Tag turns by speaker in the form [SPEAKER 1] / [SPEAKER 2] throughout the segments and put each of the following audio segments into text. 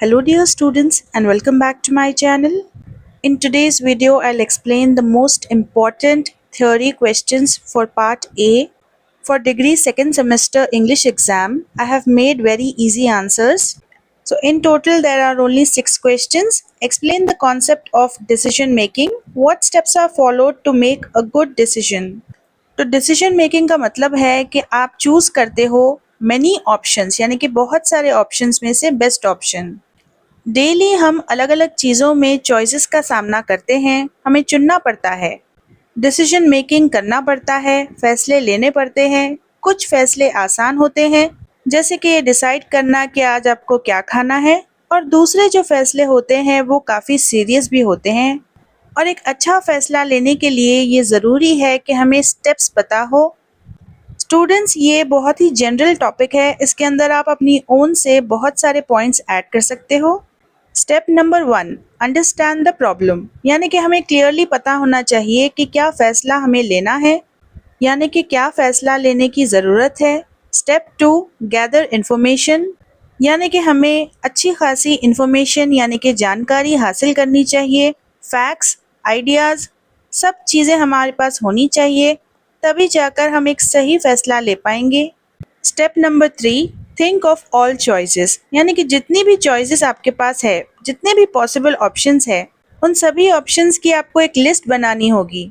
[SPEAKER 1] Hello dear students and welcome back to my channel. In today's video I'll explain the most important theory questions for part A. For degree second semester English exam, I have made very easy answers. So in total there are only 6 questions. Explain the concept of decision making. What steps are followed to make a good decision? तो decision making का मतलब है कि आप choose करते हो many options यानी कि बहुत सारे ऑप्शंस में से बेस्ट ऑप्शन। डेली हम अलग अलग चीज़ों में चॉइसेस का सामना करते हैं, हमें चुनना पड़ता है, डिसीजन मेकिंग करना पड़ता है, फैसले लेने पड़ते हैं। कुछ फैसले आसान होते हैं जैसे कि ये डिसाइड करना कि आज आपको क्या खाना है, और दूसरे जो फैसले होते हैं वो काफ़ी सीरियस भी होते हैं। और एक अच्छा फैसला लेने के लिए ये ज़रूरी है कि हमें स्टेप्स पता हो। स्टूडेंट्स, ये बहुत ही जनरल टॉपिक है, इसके अंदर आप अपनी ओन से बहुत सारे पॉइंट्स ऐड कर सकते हो। Step number 1, understand the problem, यानी कि हमें क्लियरली पता होना चाहिए कि क्या फ़ैसला हमें लेना है, यानी कि क्या फ़ैसला लेने की ज़रूरत है। स्टेप 2, गैदर इन्फॉर्मेशन, यानी कि हमें अच्छी खासी इन्फॉर्मेशन यानी कि जानकारी हासिल करनी चाहिए। फैक्ट्स, आइडियाज़, सब चीज़ें हमारे पास होनी चाहिए, तभी जाकर हम एक सही फ़ैसला ले पाएंगे। Step number 3, think of all choices, यानी कि जितनी भी चॉइसेस आपके पास है, जितने भी पॉसिबल ऑप्शंस है, उन सभी ऑप्शंस की आपको एक लिस्ट बनानी होगी।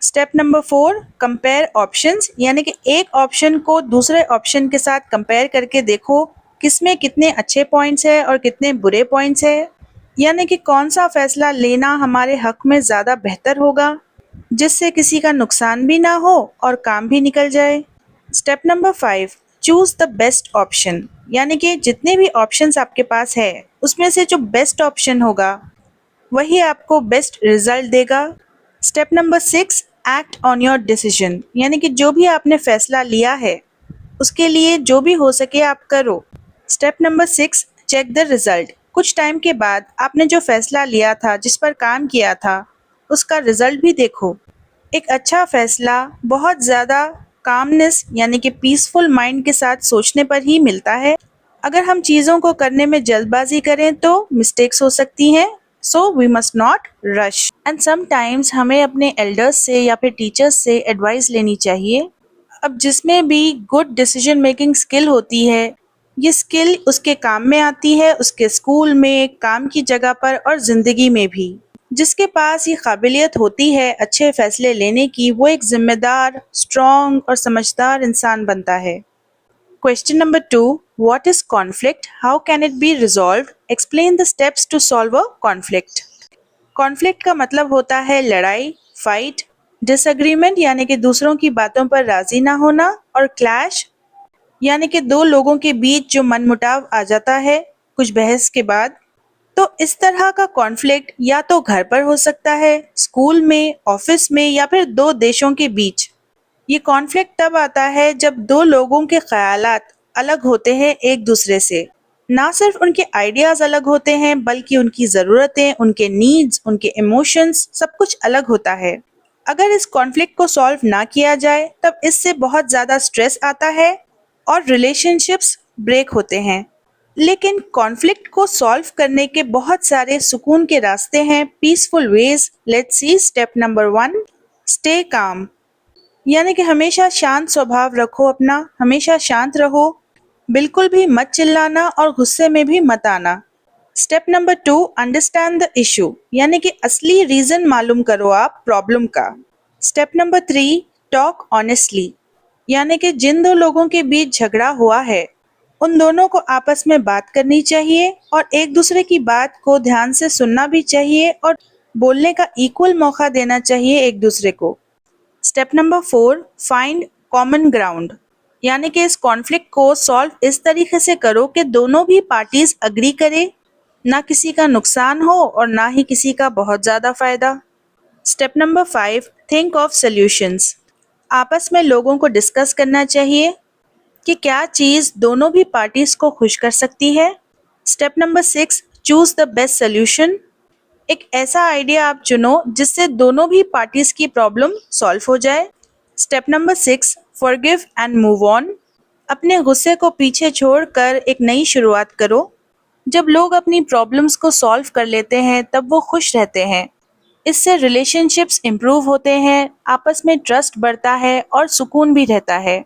[SPEAKER 1] स्टेप नंबर 4, कंपेयर ऑप्शंस, यानी कि एक ऑप्शन को दूसरे ऑप्शन के साथ कंपेयर करके देखो किसमें कितने अच्छे पॉइंट्स है और कितने बुरे पॉइंट्स है, यानी कि कौन सा फैसला लेना हमारे हक में ज़्यादा बेहतर होगा, जिससे किसी का नुकसान भी ना हो और काम भी निकल जाए। Step number 5, choose the best option, यानी कि जितने भी ऑप्शंस आपके पास है उसमें से जो बेस्ट ऑप्शन होगा वही आपको बेस्ट रिजल्ट देगा। Step number 6, act on your decision, यानी कि जो भी आपने फैसला लिया है उसके लिए जो भी हो सके आप करो। Step number 6, check the result, कुछ टाइम के बाद आपने जो फैसला लिया था, जिस पर काम किया था, उसका रिजल्ट भी देखो। एक अच्छा फैसला बहुत ज़्यादा कामनेस यानी कि पीसफुल माइंड के साथ सोचने पर ही मिलता है। अगर हम चीज़ों को करने में जल्दबाजी करें तो मिस्टेक्स हो सकती हैं, so we must not rush. And sometimes हमें अपने एल्डर्स से या फिर टीचर्स से एडवाइस लेनी चाहिए। अब जिसमें भी गुड डिसीजन मेकिंग स्किल होती है, ये स्किल उसके काम में आती है, उसके स्कूल में, काम की जगह पर और ज़िंदगी में भी। जिसके पास ये काबिलियत होती है अच्छे फैसले लेने की, वो एक जिम्मेदार, स्ट्रॉन्ग और समझदार इंसान बनता है। Question number 2, what is conflict, how can it be resolve, explain the steps to solve a conflict. Conflict का मतलब होता है लड़ाई, फाइट, डिसएग्रीमेंट यानी कि दूसरों की बातों पर राजी ना होना, और क्लैश यानी कि दो लोगों के बीच जो मनमुटाव आ जाता है कुछ बहस के बाद। तो इस तरह का कॉन्फ्लिक्ट या तो घर पर हो सकता है, स्कूल में, ऑफिस में, या फिर दो देशों के बीच। ये कॉन्फ्लिक्ट तब आता है जब दो लोगों के ख्यालात अलग होते हैं एक दूसरे से। ना सिर्फ उनके आइडियाज अलग होते हैं बल्कि उनकी ज़रूरतें, उनके नीड्स, उनके इमोशंस, सब कुछ अलग होता है। अगर इस कॉन्फ्लिक्ट को सॉल्व ना किया जाए तब इससे बहुत ज़्यादा स्ट्रेस आता है और रिलेशनशिप्स ब्रेक होते हैं। लेकिन कॉन्फ्लिक्ट को सॉल्व करने के बहुत सारे सुकून के रास्ते हैं, peaceful ways. Let's see step number 1, stay calm, यानी कि हमेशा शांत स्वभाव रखो अपना, हमेशा शांत रहो, बिल्कुल भी मत चिल्लाना और गुस्से में भी मत आना। Step number 2, understand the issue, यानी कि असली रीजन मालूम करो आप प्रॉब्लम का। स्टेप नंबर 3, टॉक ऑनेस्टली, यानी कि जिन दो लोगों के बीच झगड़ा हुआ है उन दोनों को आपस में बात करनी चाहिए और एक दूसरे की बात को ध्यान से सुनना भी चाहिए और बोलने का इक्वल मौका देना चाहिए एक दूसरे को। Step number 4, find common ground, यानी कि इस कॉन्फ्लिक्ट को सॉल्व इस तरीके से करो कि दोनों भी पार्टीज अग्री करें, ना किसी का नुकसान हो और ना ही किसी का बहुत ज़्यादा फायदा। Step number 5, think of solutions, आपस में लोगों को डिस्कस करना चाहिए कि क्या चीज़ दोनों भी पार्टीज को खुश कर सकती है। Step number 6, choose the best solution, एक ऐसा आइडिया आप चुनो जिससे दोनों भी पार्टीज की प्रॉब्लम सॉल्व हो जाए। Step number 6, forgive and move on, अपने गुस्से को पीछे छोड़कर एक नई शुरुआत करो। जब लोग अपनी प्रॉब्लम्स को सॉल्व कर लेते हैं तब वो खुश रहते हैं। इससे रिलेशनशिप्स इम्प्रूव होते हैं, आपस में ट्रस्ट बढ़ता है और सुकून भी रहता है।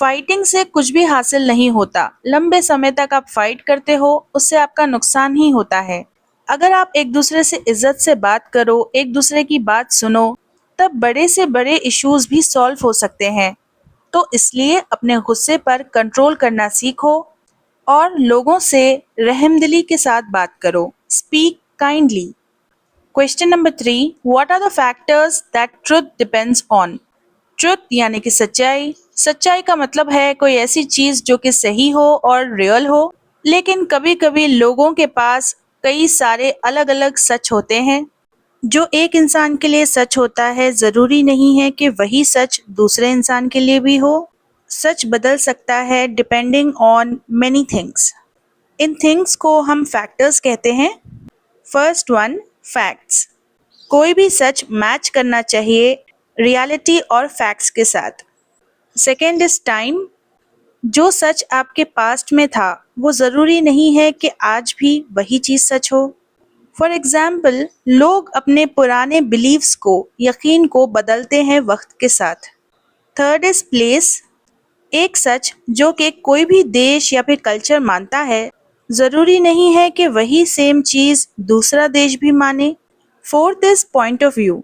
[SPEAKER 1] फाइटिंग से कुछ भी हासिल नहीं होता। लंबे समय तक आप फाइट करते हो, उससे आपका नुकसान ही होता है। अगर आप एक दूसरे से इज्जत से बात करो, एक दूसरे की बात सुनो, तब बड़े से बड़े इश्यूज भी सॉल्व हो सकते हैं। तो इसलिए अपने गुस्से पर कंट्रोल करना सीखो और लोगों से रहमदिली के साथ बात करो। Speak kindly. Question number 3, what are the factors that truth depends on? Truth यानी कि सच्चाई। सच्चाई का मतलब है कोई ऐसी चीज जो कि सही हो और रियल हो। लेकिन कभी कभी लोगों के पास कई सारे अलग अलग सच होते हैं। जो एक इंसान के लिए सच होता है, जरूरी नहीं है कि वही सच दूसरे इंसान के लिए भी हो। सच बदल सकता है depending on many things. In things को हम फैक्टर्स कहते हैं। First one, facts. कोई भी सच मैच करना चाहिए रियलिटी और फैक्ट्स के साथ। Second is time. जो सच आपके पास्ट में था वो ज़रूरी नहीं है कि आज भी वही चीज़ सच हो। फॉर एग्जाम्पल, लोग अपने पुराने बिलीव्स को, यकीन को बदलते हैं वक्त के साथ। Third is place. एक सच जो कि कोई भी देश या फिर कल्चर मानता है, ज़रूरी नहीं है कि वही सेम चीज़ दूसरा देश भी माने। Fourth is point of view.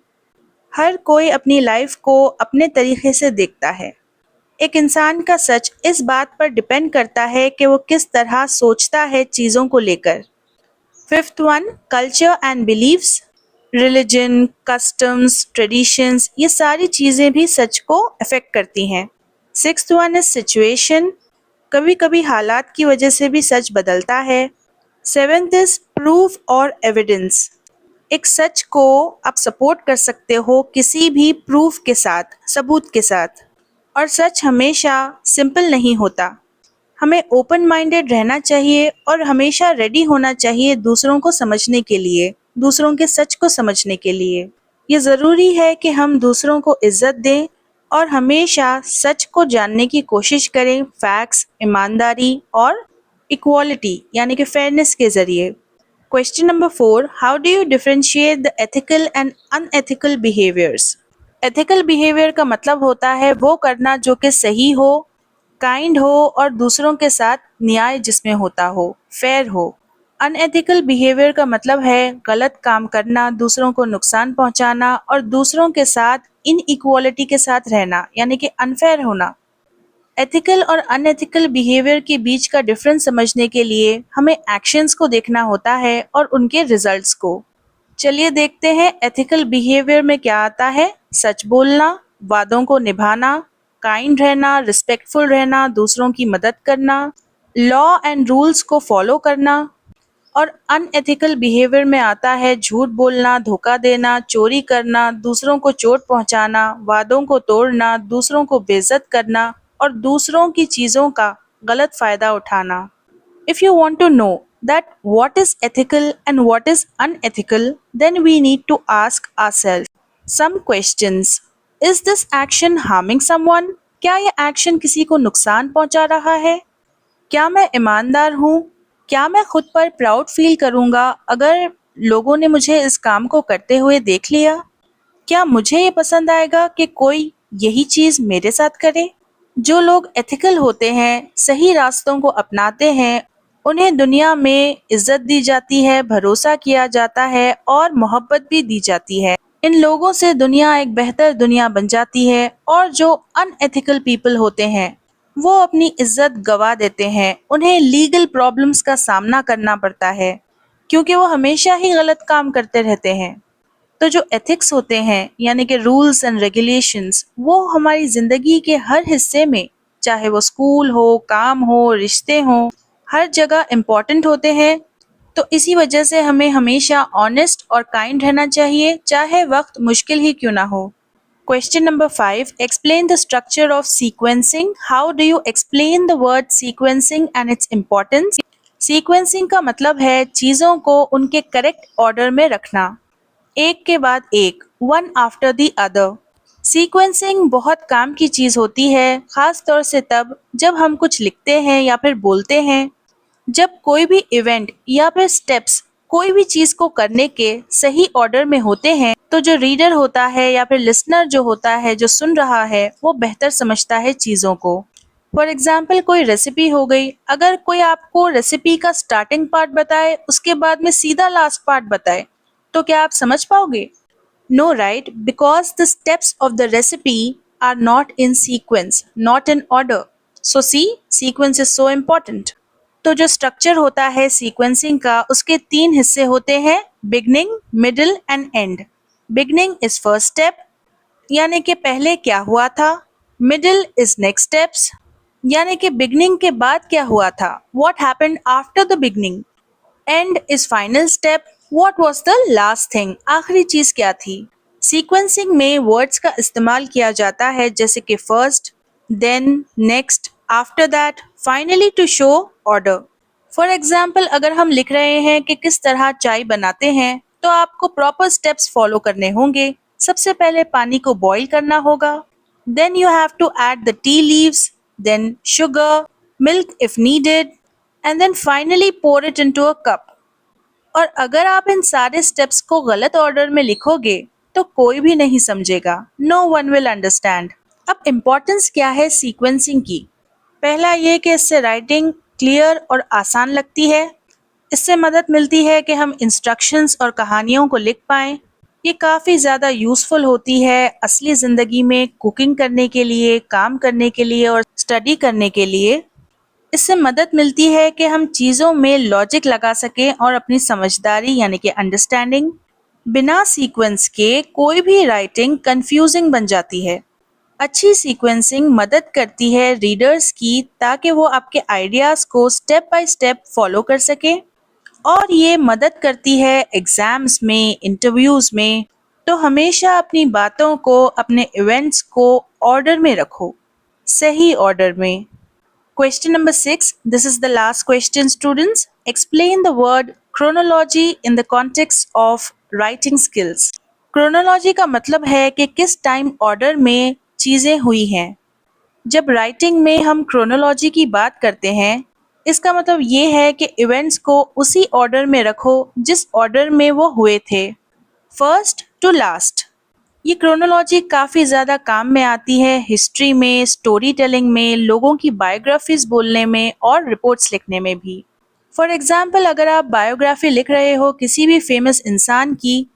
[SPEAKER 1] हर कोई अपनी लाइफ को अपने तरीके से देखता है। एक इंसान का सच इस बात पर डिपेंड करता है कि वो किस तरह सोचता है चीज़ों को लेकर। Fifth one, culture and beliefs. Religion, customs, traditions, ये सारी चीज़ें भी सच को अफेक्ट करती हैं। Sixth one is situation. कभी कभी हालात की वजह से भी सच बदलता है। सेवेंथ इज प्रूफ और एविडेंस। एक सच को आप सपोर्ट कर सकते हो किसी भी प्रूफ के साथ, सबूत के साथ। और सच हमेशा सिंपल नहीं होता। हमें ओपन माइंडेड रहना चाहिए और हमेशा रेडी होना चाहिए दूसरों को समझने के लिए, दूसरों के सच को समझने के लिए। ये ज़रूरी है कि हम दूसरों को इज्जत दें और हमेशा सच को जानने की कोशिश करें, फैक्ट्स, ईमानदारी और इक्वालिटी यानी कि फेयरनेस के ज़रिए। Question number 4, how do you differentiate the ethical and unethical behaviors? Ethical behavior का मतलब होता है वो करना जो कि सही हो, काइंड हो और दूसरों के साथ न्याय जिसमें होता हो, फेयर हो। अनएथिकल बिहेवियर का मतलब है गलत काम करना, दूसरों को नुकसान पहुंचाना और दूसरों के साथ इनइक्वालिटी के साथ रहना यानी कि अनफेयर होना। एथिकल और अनएथिकल बिहेवियर के बीच का डिफरेंस समझने के लिए हमें एक्शंस को देखना होता है और उनके रिजल्ट्स को। चलिए देखते हैं एथिकल बिहेवियर में क्या आता है। सच बोलना, वादों को निभाना, काइंड रहना, रिस्पेक्टफुल रहना, दूसरों की मदद करना, लॉ एंड रूल्स को फॉलो करना। और अनएथिकल बिहेवियर में आता है झूठ बोलना, धोखा देना, चोरी करना, दूसरों को चोट पहुंचाना, वादों को तोड़ना, दूसरों को बेइज्जत करना और दूसरों की चीज़ों का गलत फ़ायदा उठाना। If you want to know that what is ethical and what is unethical, then we need to ask ourselves some questions. Is this action harming someone? क्या यह एक्शन किसी को नुकसान पहुंचा रहा है? क्या मैं ईमानदार हूँ? क्या मैं खुद पर प्राउड फील करूँगा अगर लोगों ने मुझे इस काम को करते हुए देख लिया? क्या मुझे ये पसंद आएगा कि कोई यही चीज़ मेरे साथ करे? जो लोग एथिकल होते हैं, सही रास्तों को अपनाते हैं, उन्हें दुनिया में इज्जत दी जाती है, भरोसा किया जाता है और मोहब्बत भी दी जाती है। इन लोगों से दुनिया एक बेहतर दुनिया बन जाती है और जो अनएथिकल पीपल होते हैं वो अपनी इज्जत गवा देते हैं। उन्हें लीगल प्रॉब्लम्स का सामना करना पड़ता है क्योंकि वो हमेशा ही गलत काम करते रहते हैं। तो जो एथिक्स होते हैं यानी कि रूल्स एंड रेगुलेशंस, वो हमारी ज़िंदगी के हर हिस्से में, चाहे वो स्कूल हो, काम हो, रिश्ते हों, हर जगह इम्पॉर्टेंट होते हैं। तो इसी वजह से हमें हमेशा ऑनेस्ट और काइंड रहना चाहिए, चाहे वक्त मुश्किल ही क्यों ना हो। Question number 5, explain the structure of sequencing. How do you explain the word sequencing and its importance? Sequencing का मतलब है चीज़ों को उनके करेक्ट ऑर्डर में रखना, एक के बाद एक, one after the other. Sequencing बहुत काम की चीज़ होती है, ख़ास तौर से तब जब हम कुछ लिखते हैं या फिर बोलते हैं। जब कोई भी इवेंट या फिर स्टेप्स कोई भी चीज को करने के सही ऑर्डर में होते हैं तो जो रीडर होता है या फिर लिसनर जो होता है जो सुन रहा है वो बेहतर समझता है चीजों को। फॉर एग्जाम्पल कोई रेसिपी हो गई, अगर कोई आपको रेसिपी का स्टार्टिंग पार्ट बताए उसके बाद में सीधा लास्ट पार्ट बताए तो क्या आप समझ पाओगे? No, right? Because the steps of the recipe are not in sequence, not in order. So see, sequence is so important. तो जो स्ट्रक्चर होता है सीक्वेंसिंग का उसके तीन हिस्से होते हैं, beginning, middle and and. Beginning is first step, यानी कि पहले क्या हुआ था। मिडिल इज नेक्स्ट स्टेप्स, यानी कि बिगनिंग के बाद क्या हुआ था, what happened after the beginning. And is final step, what was the last thing, आखिरी चीज क्या थी। सीक्वेंसिंग में वर्ड्स का इस्तेमाल किया जाता है जैसे कि first, then, next, after that, finally to show order. For example अगर हम लिख रहे हैं कि किस तरह चाय बनाते हैं तो आपको प्रॉपर स्टेप्स फॉलो करने होंगे। सबसे पहले पानी को बॉईल करना होगा, then you have to add the tea leaves, then sugar, milk if needed, and then finally pour it into a cup. और अगर आप इन सारे स्टेप्स को गलत ऑर्डर में लिखोगे तो कोई भी नहीं समझेगा, नो वन विल अंडरस्टैंड। अब इम्पोर्टेंस क्या है सीक्वेंसिंग की? पहला ये कि इससे राइटिंग क्लियर और आसान लगती है। इससे मदद मिलती है कि हम इंस्ट्रक्शंस और कहानियों को लिख पाएं। ये काफ़ी ज़्यादा यूज़फुल होती है असली ज़िंदगी में कुकिंग करने के लिए, काम करने के लिए और स्टडी करने के लिए। इससे मदद मिलती है कि हम चीज़ों में लॉजिक लगा सकें और अपनी समझदारी यानी कि अंडरस्टैंडिंग। बिना सीक्वेंस के कोई भी राइटिंग कंफ्यूजिंग बन जाती है। अच्छी सीक्वेंसिंग मदद करती है रीडर्स की ताकि वो आपके आइडियाज़ को स्टेप बाय स्टेप फॉलो कर सकें, और ये मदद करती है एग्ज़ाम्स में, इंटरव्यूज़ में। तो हमेशा अपनी बातों को, अपने इवेंट्स को ऑर्डर में रखो, सही ऑर्डर में। Question number 6. This is the last question, students. Explain the word chronology in the context of writing skills. Chronology का मतलब है कि किस टाइम ऑर्डर में चीज़ें हुई हैं। जब राइटिंग में हम क्रोनोलॉजी की बात करते हैं, इसका मतलब ये है कि इवेंट्स को उसी ऑर्डर में रखो जिस ऑर्डर में वो हुए थे, फर्स्ट टू लास्ट। ये क्रोनोलॉजी काफ़ी ज़्यादा काम में आती है हिस्ट्री में, स्टोरी टेलिंग में, लोगों की बायोग्राफीज बोलने में और रिपोर्ट्स लिखने में भी। फॉर एग्जाम्पल अगर आप बायोग्राफी लिख रहे हो किसी भी फेमस इंसान की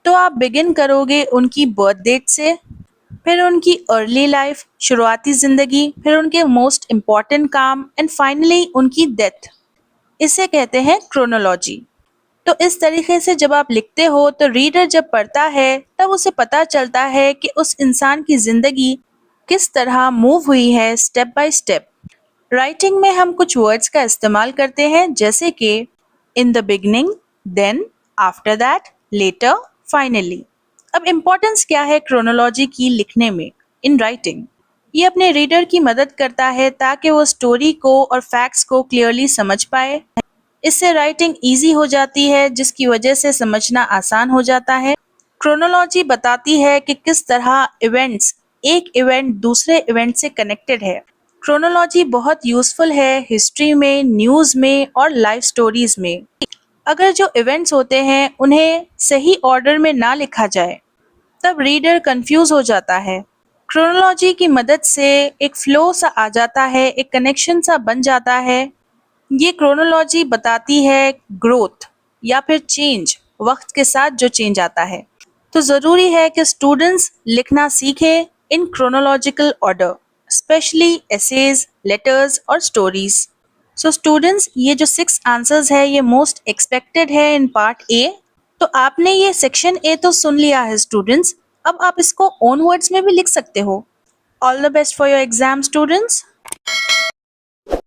[SPEAKER 1] तो आप बिगिन करोगे उनकी बर्थ डेट से, फिर उनकी अर्ली लाइफ, शुरुआती ज़िंदगी, फिर उनके मोस्ट इम्पॉर्टेंट काम एंड फाइनली उनकी डेथ। इसे कहते हैं क्रोनोलॉजी। तो इस तरीके से जब आप लिखते हो तो रीडर जब पढ़ता है तब उसे पता चलता है कि उस इंसान की जिंदगी किस तरह मूव हुई है स्टेप बाय स्टेप। राइटिंग में हम कुछ वर्ड्स का इस्तेमाल करते हैं जैसे कि in the beginning, then, after that, later, finally. अब इम्पोर्टेंस क्या है क्रोनोलॉजी की लिखने में इन राइटिंग? ये अपने रीडर की मदद करता है ताकि वो स्टोरी को और फैक्ट्स को क्लियरली समझ पाए। इससे राइटिंग इजी हो जाती है जिसकी वजह से समझना आसान हो जाता है। क्रोनोलॉजी बताती है कि किस तरह इवेंट्स, एक इवेंट दूसरे इवेंट से कनेक्टेड है। क्रोनोलॉजी बहुत यूजफुल है हिस्ट्री में, न्यूज़ में और लाइफ स्टोरीज में। अगर जो इवेंट्स होते हैं उन्हें सही ऑर्डर में ना लिखा जाए तब रीडर कंफ्यूज हो जाता है। क्रोनोलॉजी की मदद से एक फ्लो सा आ जाता है, एक कनेक्शन सा बन जाता है। ये क्रोनोलॉजी बताती है ग्रोथ या फिर चेंज, वक्त के साथ जो चेंज आता है। तो ज़रूरी है कि स्टूडेंट्स लिखना सीखें in chronological order, specially essays, letters और स्टोरीज। सो स्टूडेंट्स, ये जो 6 आंसर्स है ये मोस्ट एक्सपेक्टेड है इन पार्ट ए। तो आपने ये सेक्शन ए तो सुन लिया है स्टूडेंट्स, अब आप इसको ओन वर्ड्स में भी लिख सकते हो। All the best for your exam students.